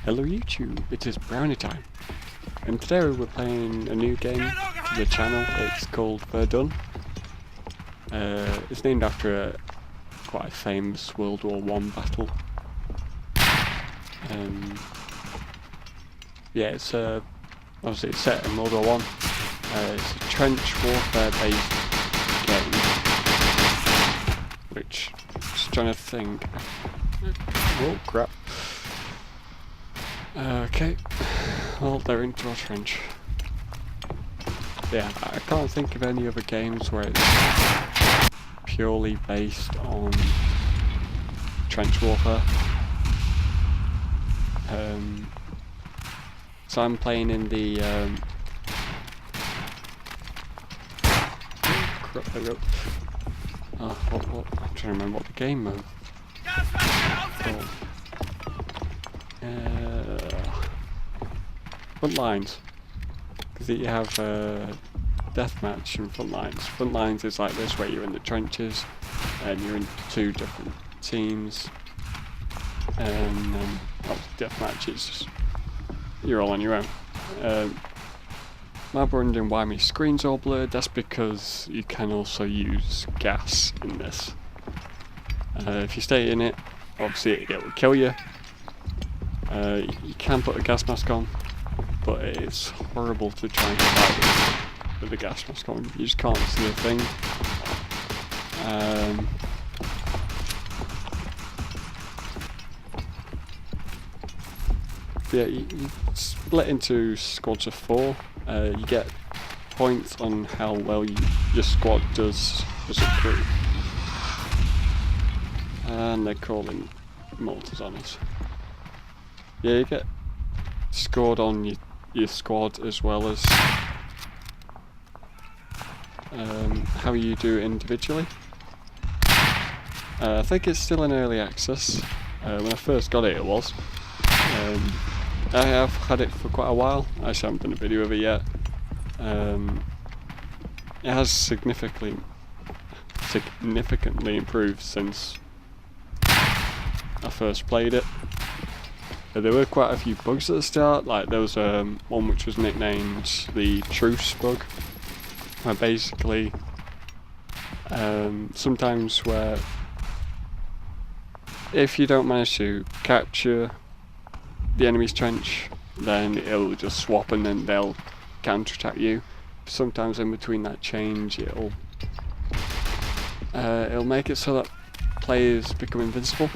Hello YouTube, it is Browny time, and today we're playing a new game to the channel. It's called Verdun. It's named after a quite a famous World War I battle. Yeah, it's obviously it's set in World War I. It's a trench warfare based game, which just trying to think. Oh crap. Okay, well they're into our trench. Yeah, I can't think of any other games where it's purely based on trench warfare. So I'm playing in the crap, there we go. What? I'm trying to remember what the game mode. Front lines, because you have deathmatch and front lines. Front lines is like this, where you're in the trenches and you're in two different teams, and deathmatch is just, you're all on your own. I'm wondering why my screen's all blurred. That's because you can also use gas in this. If you stay in it, obviously it will kill you. You can put a gas mask on, but it's horrible to try and fight with the gas mask on. You just can't see a thing. Yeah, you split into squads of 4. You get points on how well your squad does as a crew. And they're calling mortars on us. Yeah, you get scored on your squad, as well as how you do individually. I think it's still in early access. When I first got it, it was. I have had it for quite a while. I actually haven't done a video of it yet. It has significantly improved since I first played it. There were quite a few bugs at the start. Like there was one which was nicknamed the truce bug, where basically sometimes where if you don't manage to capture the enemy's trench, then it'll just swap and then they'll counter-attack you. Sometimes in between that change, it'll make it so that players become invincible.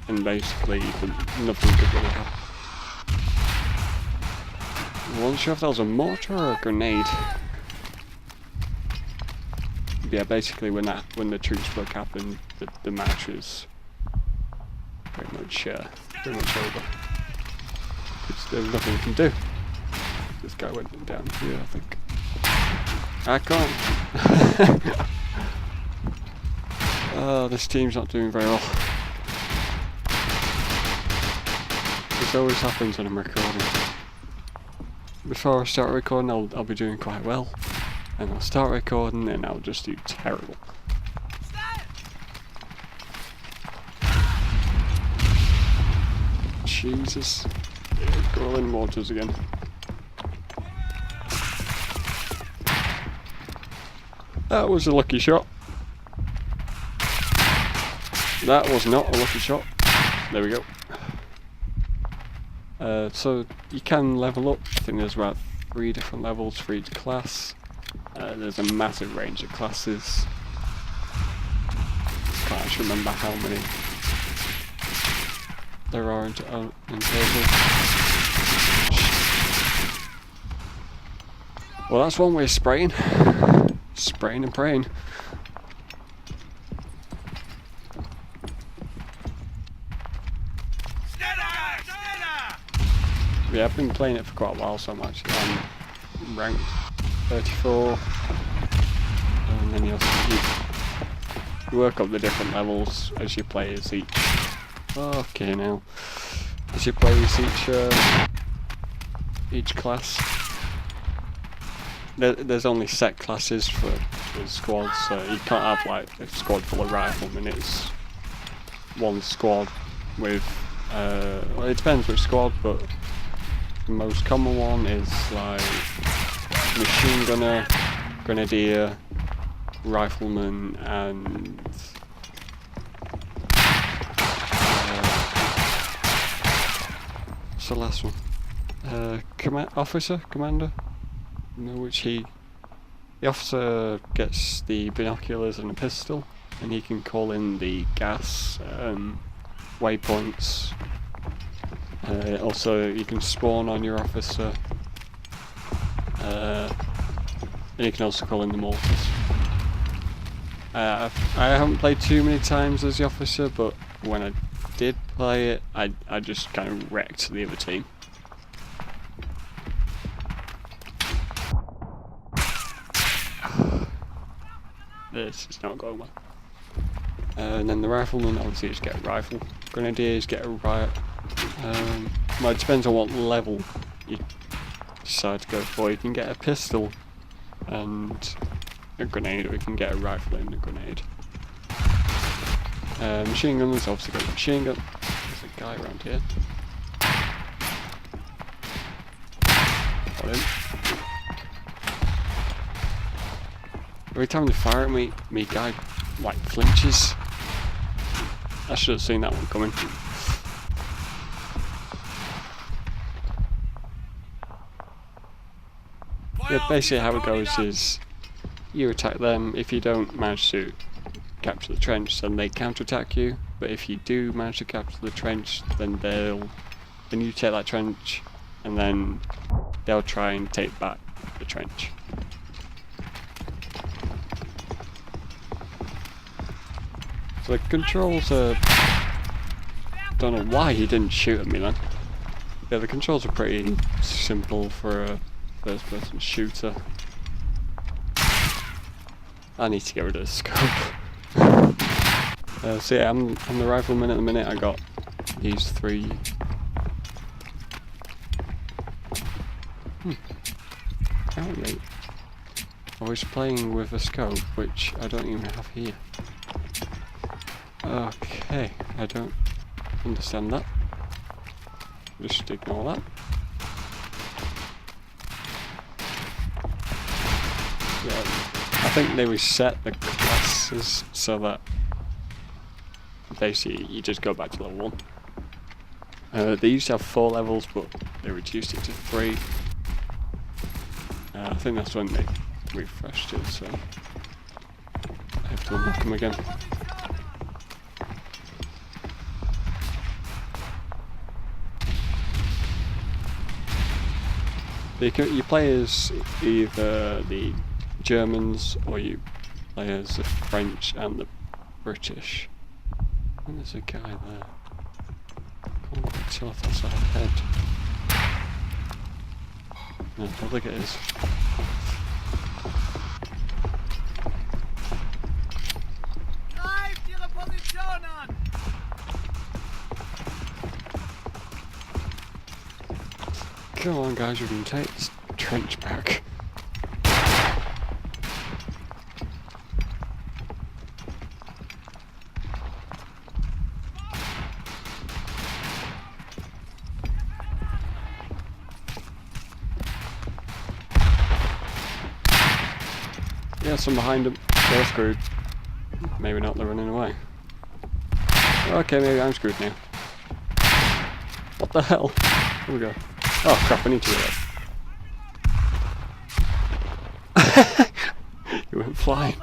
And basically nothing could really happen. I wasn't sure if that was a mortar or a grenade. Yeah, basically when the truce bug happened, the match was pretty much over. There was nothing we can do. This guy went down here, I think. I can't. Oh, this team's not doing very well. This always happens when I'm recording. Before I start recording, I'll be doing quite well, and I'll start recording and I'll just do terrible. Jesus, calling mortars again. That was a lucky shot. That was not a lucky shot. There we go. So you can level up. I think there's about 3 different levels for each class. There's a massive range of classes. Can't actually remember how many there are in total. Well, that's one way of spraying. Spraying and praying. Yeah, I've been playing it for quite a while, so I'm actually on ranked 34, and then you work up the different levels as you play as each. Okay, now as you play as each class. There's only set classes for squads, so you can't have like a squad full of riflemen. It's one squad with, well, it depends which squad, but the most common one is like machine gunner, grenadier, rifleman, and what's the last one? Commander. Which the officer gets the binoculars and a pistol, and he can call in the gas waypoints. Also, you can spawn on your officer, and you can also call in the mortars. I haven't played too many times as the officer, but when I did play it, I just kind of wrecked the other team. This is not going well. And then the rifleman, obviously, just get a rifle. Grenadiers get a riot. Well, it depends on what level you decide to go for. You can get a pistol and a grenade, or you can get a rifle and a grenade. Machine gunners obviously got a machine gun. There's a guy around here. Got him. Every time they fire at me, me guy like flinches. I should have seen that one coming. Yeah, basically how it goes is you attack them. If you don't manage to capture the trench, then they counter-attack you. But if you do manage to capture the trench, then you take that trench, and then they'll try and take back the trench. So the controls are... don't know why he didn't shoot at me then. Yeah, the controls are pretty simple for a first-person shooter. I need to get rid of the scope. So yeah, I'm the rifleman at the minute. I got these three. Apparently, I was playing with a scope, which I don't even have here. Okay, I don't understand that. Just ignore that. Yeah, I think they reset the classes so that basically you just go back to level 1. They used to have 4 levels, but they reduced it to 3. I think that's when they refreshed it, so I have to unlock them again. You play as either the Germans or you play as the French and the British. And there's a guy there. Can't quite tell if that's our head. No, I don't think it is. Come on guys, we can take this trench back. Yeah, some behind them. They're screwed. Maybe not, they're running away. Okay, maybe I'm screwed now. What the hell? Here we go. Oh crap, I need to reload. You went flying.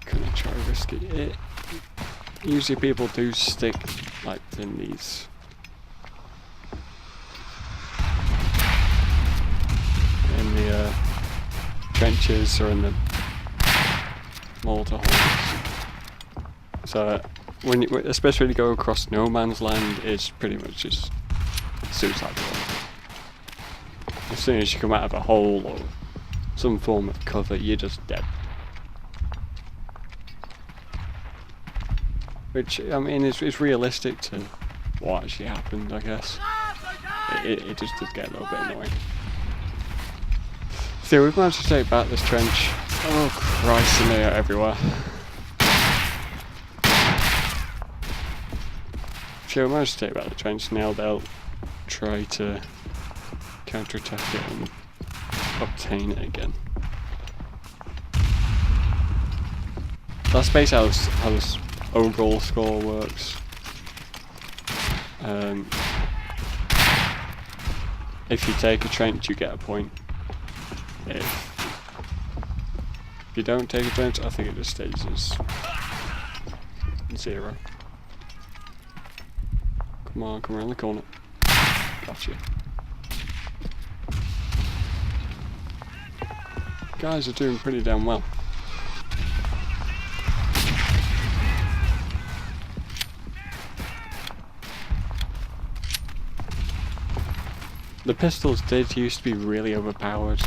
Gonna try to risk it. Usually people do stick like in these. In the trenches or in the mortar holes. So especially when you go across no man's land, it's pretty much just suicide. As soon as you come out of a hole or some form of cover, you're just dead. Which, I mean, is realistic to what actually happened, I guess. it just does get a little bit annoying. So we've managed to take back this trench. Oh Christ, and they are everywhere. So we managed to take back the trench. Now they'll try to counter-attack it and obtain it again. That's basically how this overall score works. If you take a trench, you get a point. If you don't take a trench, I think it just stays as 0. Come on, come around the corner. Gotcha. Guys are doing pretty damn well. The pistols did used to be really overpowered.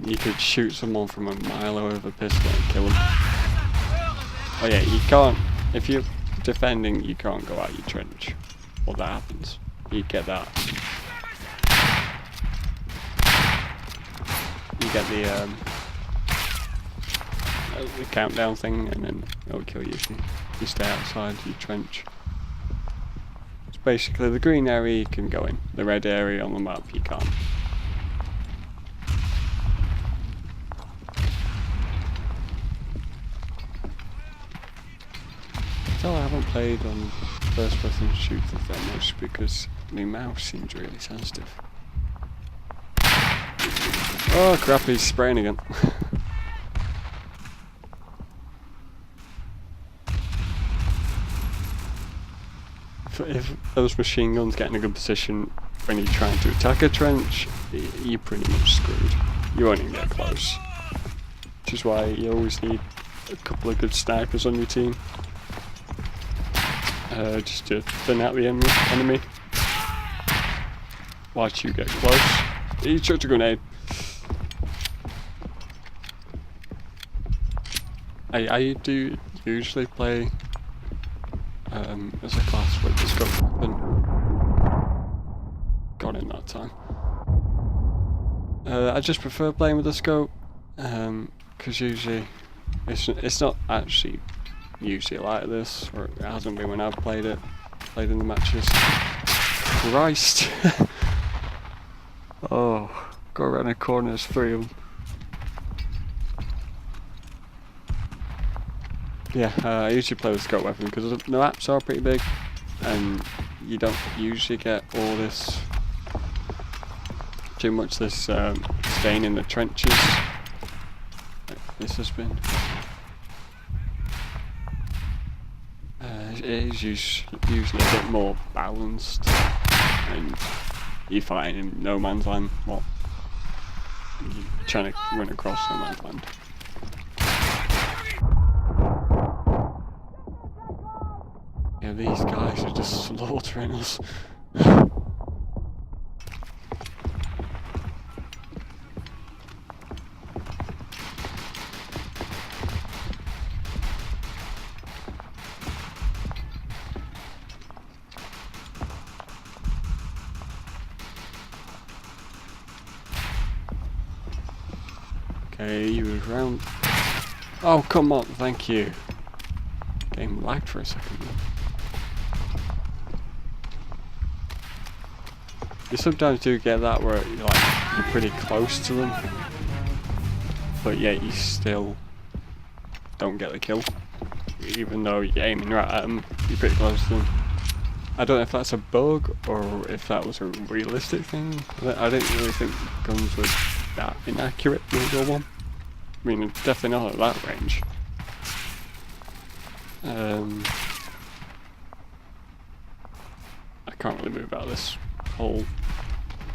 You could shoot someone from a mile away with a pistol and kill them. Oh yeah, you can't, if you're defending, you can't go out your trench. Well, that happens. You get that. You get the countdown thing, and then it'll kill you if you stay outside your trench. Basically, the green area you can go in, the red area on the map you can't. So I haven't played on first person shooter that much because my mouse seems really sensitive. Oh crap, he's spraying again. If those machine guns get in a good position when you're trying to attack a trench, you're pretty much screwed. You won't even get close. Which is why you always need a couple of good snipers on your team. Just to thin out the enemy. Watch you get close. He chucked a grenade. I do usually play as a class with the scope weapon. Got in that time. I just prefer playing with the scope because usually it's not actually usually like this, or it hasn't been when I've played in the matches. Christ! Oh, go around the corner, there's 3 of them. Yeah, I usually play with scope weapon because the maps are pretty big and you don't usually get all this, too much this staying in the trenches. This has been. It is usually a bit more balanced and you're fighting in no man's land. What? You're trying to run across no man's land. Yeah, these guys are just slaughtering us. Okay, you was round. Oh, come on, thank you. Game lagged for a second. You sometimes do get that where you're pretty close to them, but yet you still don't get the kill, even though you're aiming right at them. You're pretty close to them. I don't know if that's a bug or if that was a realistic thing. I didn't really think guns were that inaccurate in World War I. I mean, definitely not at that range. I can't really move out of this hole.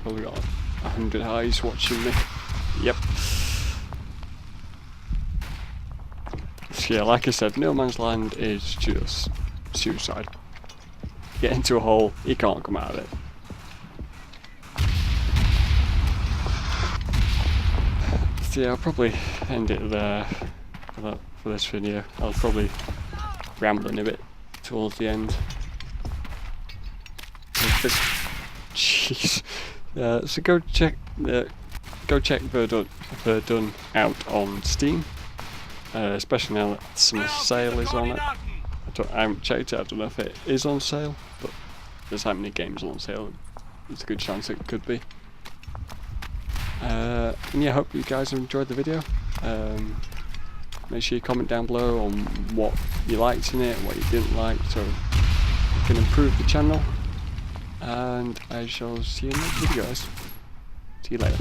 Probably got 100 eyes watching me. Yep. So yeah, like I said, no man's land is just suicide. Get into a hole, you can't come out of it. So yeah, I'll probably end it there for this video. I was probably rambling a bit towards the end. Jeez. So go check Verdun out on Steam, especially now that some sale is on it. I haven't checked it. I don't know if it is on sale, but there's that many games on sale. There's a good chance it could be. And yeah, I hope you guys have enjoyed the video. Make sure you comment down below on what you liked in it, what you didn't like, so you can improve the channel. And I shall see you in the next video, guys. See you later.